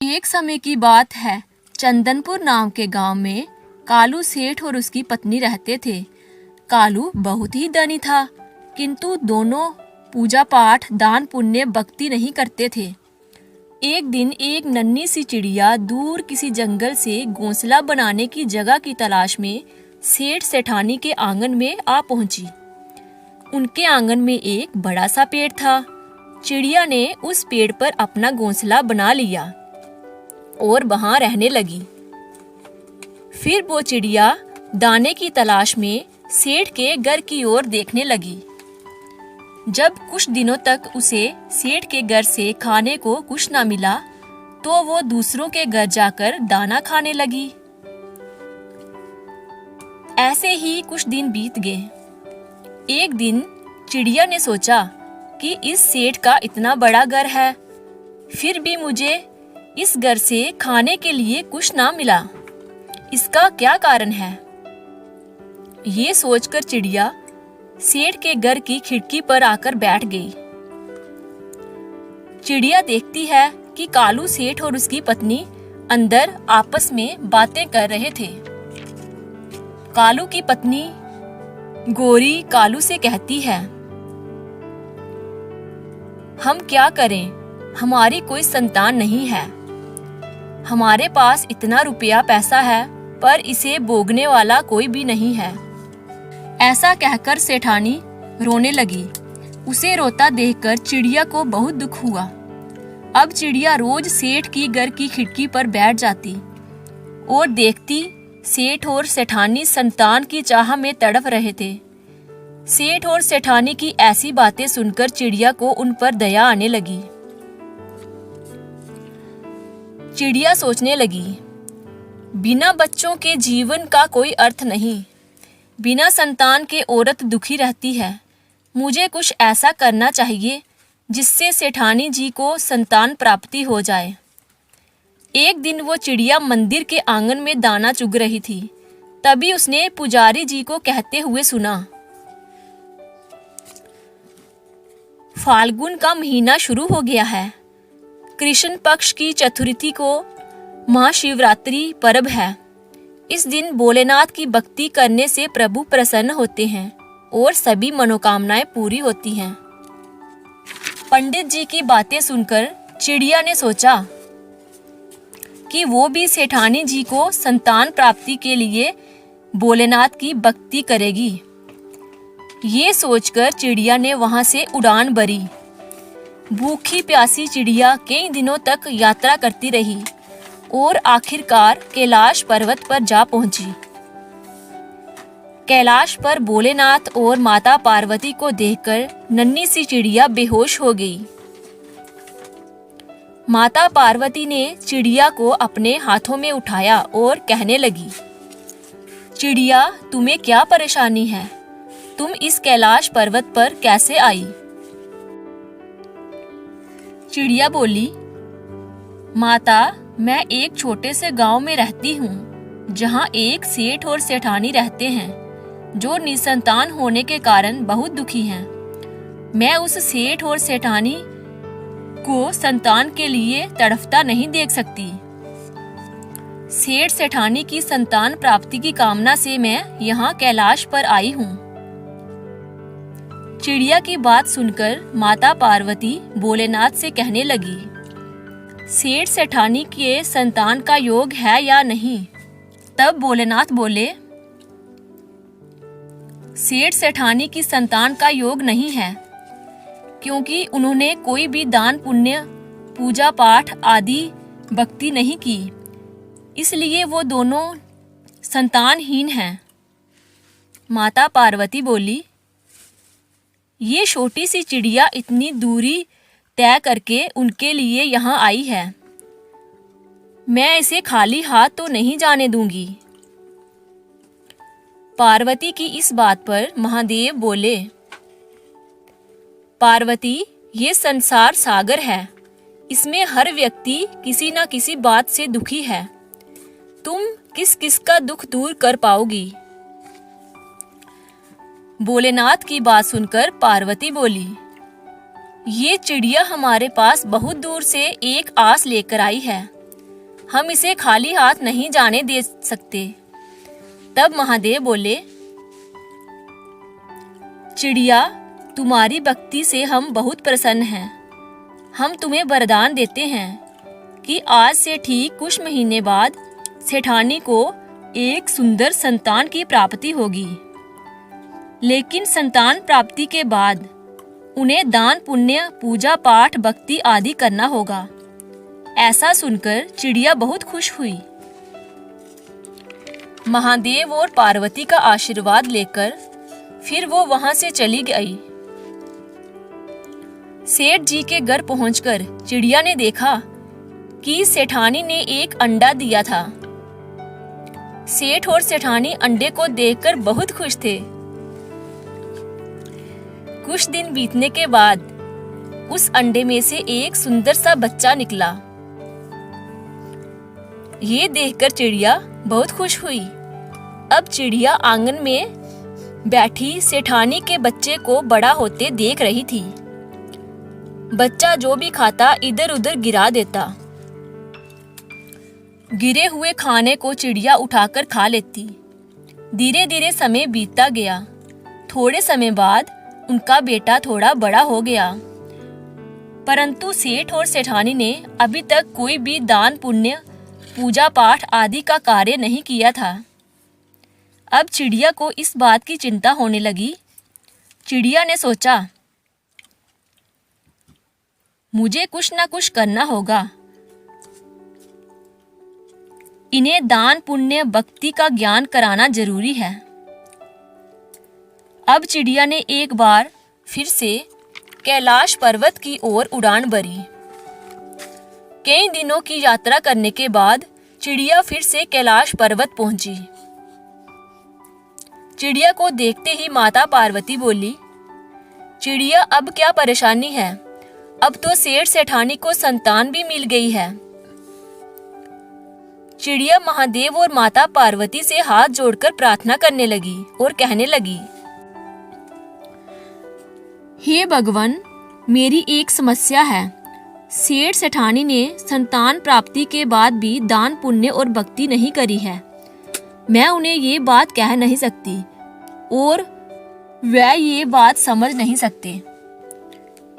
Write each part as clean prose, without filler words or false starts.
एक समय की बात है, चंदनपुर नाम के गांव में कालू सेठ और उसकी पत्नी रहते थे। कालू बहुत ही धनी था, किंतु दोनों पूजा पाठ, दान पुण्य, भक्ति नहीं करते थे। एक दिन एक नन्ही सी चिड़िया दूर किसी जंगल से घोंसला बनाने की जगह की तलाश में सेठ सेठानी के आंगन में आ पहुंची। उनके आंगन में एक बड़ा सा पेड़ था। चिड़िया ने उस पेड़ पर अपना घोंसला बना लिया और वहां रहने लगी। फिर वो चिड़िया दाने की तलाश में सेठ के घर की ओर देखने लगी। जब कुछ दिनों तक उसे सेठ के घर से खाने को कुछ न मिला, तो वो दूसरों के घर जाकर दाना खाने लगी। ऐसे ही कुछ दिन बीत गए। एक दिन चिड़िया ने सोचा कि इस सेठ का इतना बड़ा घर है, फिर भी मुझे इस घर से खाने के लिए कुछ ना मिला। इसका क्या कारण है? ये सोचकर चिड़िया सेठ के घर की खिड़की पर आकर बैठ गई। चिड़िया देखती है कि कालू सेठ और उसकी पत्नी अंदर आपस में बातें कर रहे थे। कालू की पत्नी गोरी कालू से कहती है, हम क्या करें, हमारी कोई संतान नहीं है। हमारे पास इतना रुपया पैसा है, पर इसे भोगने वाला कोई भी नहीं है। ऐसा कहकर सेठानी रोने लगी। उसे रोता देखकर चिड़िया को बहुत दुख हुआ। अब चिड़िया रोज सेठ की घर की खिड़की पर बैठ जाती और देखती सेठ और सेठानी संतान की चाह में तड़प रहे थे। सेठ और सेठानी की ऐसी बातें सुनकर चिड़िया को उन पर दया आने लगी। चिड़िया सोचने लगी, बिना बच्चों के जीवन का कोई अर्थ नहीं। बिना संतान के औरत दुखी रहती है। मुझे कुछ ऐसा करना चाहिए जिससे सेठानी जी को संतान प्राप्ति हो जाए। एक दिन वो चिड़िया मंदिर के आंगन में दाना चुग रही थी। तभी उसने पुजारी जी को कहते हुए सुना, फाल्गुन का महीना शुरू हो गया है। कृष्ण पक्ष की चतुर्थी को महाशिवरात्रि पर्व है। इस दिन भोलेनाथ की भक्ति करने से प्रभु प्रसन्न होते हैं और सभी मनोकामनाएं पूरी होती हैं। पंडित जी की बातें सुनकर चिड़िया ने सोचा कि वो भी सेठानी जी को संतान प्राप्ति के लिए भोलेनाथ की भक्ति करेगी। ये सोचकर चिड़िया ने वहां से उड़ान भरी। भूखी प्यासी चिड़िया कई दिनों तक यात्रा करती रही और आखिरकार कैलाश पर्वत पर जा पहुंची। कैलाश पर भोलेनाथ और माता पार्वती को देखकर नन्ही सी चिड़िया बेहोश हो गई। माता पार्वती ने चिड़िया को अपने हाथों में उठाया और कहने लगी, चिड़िया, तुम्हें क्या परेशानी है? तुम इस कैलाश पर्वत पर कैसे आई? चिड़िया बोली, माता, मैं एक छोटे से गांव में रहती हूँ, जहाँ एक सेठ और सेठानी रहते हैं, जो निसंतान होने के कारण बहुत दुखी हैं। मैं उस सेठ और सेठानी को संतान के लिए तड़फता नहीं देख सकती। सेठ सेठानी की संतान प्राप्ति की कामना से मैं यहाँ कैलाश पर आई हूँ। चिड़िया की बात सुनकर माता पार्वती भोलेनाथ से कहने लगी, सेठ सेठानी के संतान का योग है या नहीं? तब भोलेनाथ बोले, सेठ सेठानी की संतान का योग नहीं है, क्योंकि उन्होंने कोई भी दान पुण्य, पूजा पाठ आदि भक्ति नहीं की, इसलिए वो दोनों संतानहीन हैं। माता पार्वती बोली, ये छोटी सी चिड़िया इतनी दूरी तय करके उनके लिए यहाँ आई है। मैं इसे खाली हाथ तो नहीं जाने दूंगी। पार्वती की इस बात पर महादेव बोले, पार्वती, ये संसार सागर है। इसमें हर व्यक्ति किसी न किसी बात से दुखी है। तुम किस किस का दुख दूर कर पाओगी? भोलेनाथ की बात सुनकर पार्वती बोली, ये चिड़िया हमारे पास बहुत दूर से एक आस लेकर आई है। हम इसे खाली हाथ नहीं जाने दे सकते। तब महादेव बोले, चिड़िया, तुम्हारी भक्ति से हम बहुत प्रसन्न हैं। हम तुम्हें वरदान देते हैं कि आज से ठीक कुछ महीने बाद सेठानी को एक सुंदर संतान की प्राप्ति होगी। लेकिन संतान प्राप्ति के बाद उन्हें दान पुण्य, पूजा पाठ, भक्ति आदि करना होगा। ऐसा सुनकर चिड़िया बहुत खुश हुई। महादेव और पार्वती का आशीर्वाद लेकर फिर वो वहां से चली गई। सेठ जी के घर पहुंचकर चिड़िया ने देखा कि सेठानी ने एक अंडा दिया था। सेठ और सेठानी अंडे को देखकर बहुत खुश थे। कुछ दिन बीतने के बाद उस अंडे में से एक सुंदर सा बच्चा निकला। ये देखकर चिड़िया बहुत खुश हुई। अब चिड़िया आंगन में बैठी सेठानी के बच्चे को बड़ा होते देख रही थी। बच्चा जो भी खाता इधर उधर गिरा देता। गिरे हुए खाने को चिड़िया उठाकर खा लेती। धीरे धीरे समय बीतता गया। थोड़े समय बाद उनका बेटा थोड़ा बड़ा हो गया, परंतु सेठ और सेठानी ने अभी तक कोई भी दान पुण्य, पूजा पाठ आदि का कार्य नहीं किया था। अब चिड़िया को इस बात की चिंता होने लगी। चिड़िया ने सोचा, मुझे कुछ न कुछ करना होगा। इन्हें दान पुण्य, भक्ति का ज्ञान कराना जरूरी है। अब चिड़िया ने एक बार फिर से कैलाश पर्वत की ओर उड़ान भरी। कई दिनों की यात्रा करने के बाद चिड़िया फिर से कैलाश पर्वत पहुंची। चिड़िया को देखते ही माता पार्वती बोली, चिड़िया, अब क्या परेशानी है? अब तो सेठ सेठानी को संतान भी मिल गई है। चिड़िया महादेव और माता पार्वती से हाथ जोड़कर प्रार्थना करने लगी और कहने लगी, हे भगवान, मेरी एक समस्या है। सेठ सेठानी ने संतान प्राप्ति के बाद भी दान पुण्य और भक्ति नहीं करी है। मैं उन्हें ये बात कह नहीं सकती और वह ये बात समझ नहीं सकते।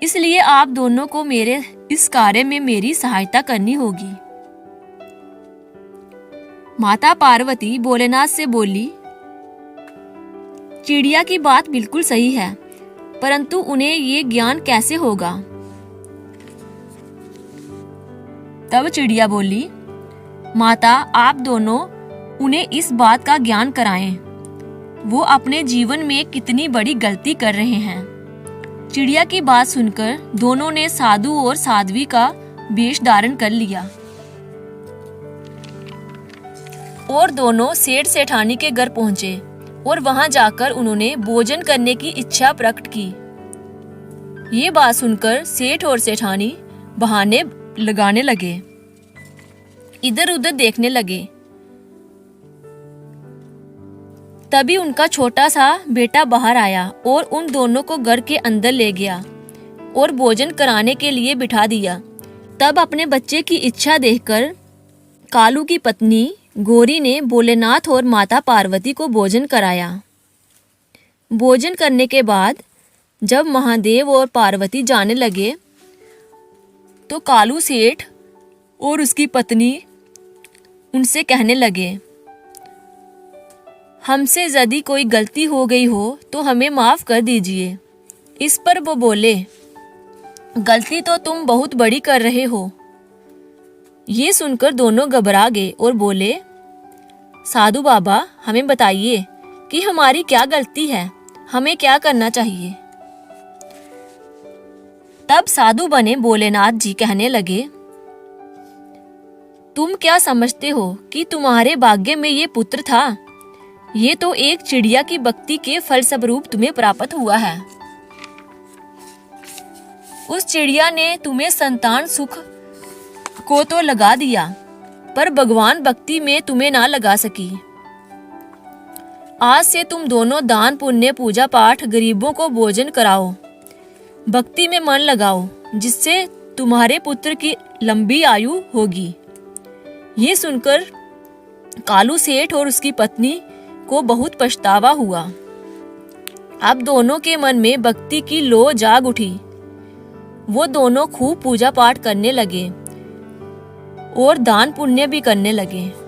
इसलिए आप दोनों को मेरे इस कार्य में मेरी सहायता करनी होगी। माता पार्वती भोलेनाथ से बोली, चिड़िया की बात बिल्कुल सही है, परंतु उन्हें ये ज्ञान कैसे होगा? तब चिड़िया बोली, माता, आप दोनों उन्हें इस बात का ज्ञान कराएं। वो अपने जीवन में कितनी बड़ी गलती कर रहे हैं। चिड़िया की बात सुनकर दोनों ने साधु और साध्वी का वेश धारण कर लिया और दोनों सेठ सेठानी के घर पहुंचे और वहां जाकर उन्होंने भोजन करने की इच्छा प्रकट की। ये बात सुनकर सेठ और सेठानी बहाने लगाने लगे, इधर उधर देखने लगे। तभी उनका छोटा सा बेटा बाहर आया और उन दोनों को घर के अंदर ले गया और भोजन कराने के लिए बिठा दिया। तब अपने बच्चे की इच्छा देखकर कालू की पत्नी गौरी ने भोलेनाथ और माता पार्वती को भोजन कराया। भोजन करने के बाद जब महादेव और पार्वती जाने लगे तो कालू सेठ और उसकी पत्नी उनसे कहने लगे, हमसे यदि कोई गलती हो गई हो तो हमें माफ कर दीजिए। इस पर वो बोले, गलती तो तुम बहुत बड़ी कर रहे हो। ये सुनकर दोनों घबरा गए और बोले, साधु बाबा, हमें बताइए कि हमारी क्या गलती है, हमें क्या करना चाहिए? तब साधु बने भोलेनाथ जी कहने लगे, तुम क्या समझते हो कि तुम्हारे भाग्य में ये पुत्र था? ये तो एक चिड़िया की भक्ति के फलस्वरूप तुम्हें प्राप्त हुआ है। उस चिड़िया ने तुम्हें संतान सुख को तो लगा दिया, पर भगवान भक्ति में तुम्हें ना लगा सकी। आज से तुम दोनों दान पुण्य, पूजा पाठ, गरीबों को भोजन कराओ, भक्ति में मन लगाओ, जिससे तुम्हारे पुत्र की लंबी आयु होगी। ये सुनकर कालू सेठ और उसकी पत्नी को बहुत पछतावा हुआ। अब दोनों के मन में भक्ति की लौ जाग उठी। वो दोनों खूब पूजा पाठ करने लगे और दान पुण्य भी करने लगे।